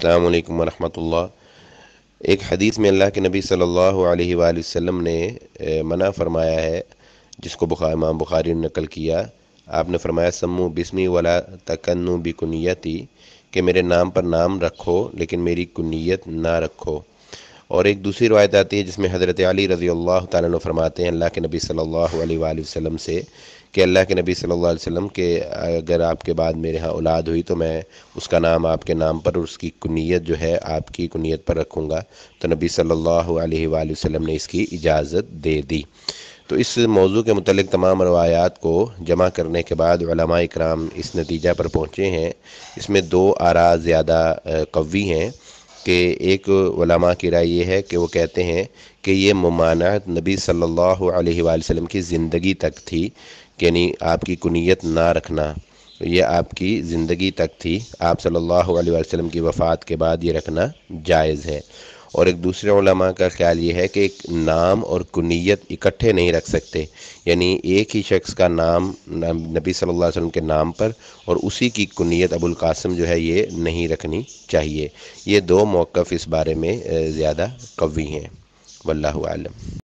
السلام علیکم ورحمۃ اللہ۔ ایک حدیث میں اللہ کے نبی صلی اللہ علیہ وآلہ وسلم نے منع فرمایا ہے، جس کو امام بخاری نے نقل کیا۔ آپ نے فرمایا سمو بسمی ولا تکنو بکنیتی، کہ میرے نام پر نام رکھو لیکن میری کنیت نہ رکھو۔ اور ایک دوسری روایت آتی ہے جس میں حضرت علی رضی اللہ تعالیٰ عنہ فرماتے ہیں اللہ کے نبی صلی اللہ علیہ وآلہ وسلم سے کہ اللہ کے نبی صلی اللہ علیہ وسلم کہ اگر آپ کے بعد میرے ہاں اولاد ہوئی تو میں اس کا نام آپ کے نام پر اور اس کی کنیت جو ہے آپ کی کنیت پر رکھوں گا۔ تو نبی صلی اللہ علیہ وآلہ وسلم نے اس کی اجازت دے دی۔ تو اس موضوع کے متعلق تمام روایات کو جمع کرنے کے بعد علماء اکرام اس نتیجہ پر پہنچے ہیں۔ اس میں دو آراء زیادہ قوی ہیں کہ ایک علماء کی رائے یہ ہے کہ وہ کہتے ہیں کہ یہ ممانعت نبی صلی اللہ علیہ وآلہ وسلم کی زندگی تک تھی، یعنی آپ کی کنیت نہ رکھنا یہ آپ کی زندگی تک تھی، آپ صلی اللہ علیہ وآلہ وسلم کی وفات کے بعد یہ رکھنا جائز ہے۔ اور ایک دوسرے علماء کا خیال یہ ہے کہ ایک نام اور کنیت اکٹھے نہیں رکھ سکتے، یعنی ایک ہی شخص کا نام نبی صلی اللہ علیہ وسلم کے نام پر اور اسی کی کنیت ابو القاسم جو ہے یہ نہیں رکھنی چاہیے۔ یہ دو موقف اس بارے میں زیادہ قوی ہیں، واللہ اعلم۔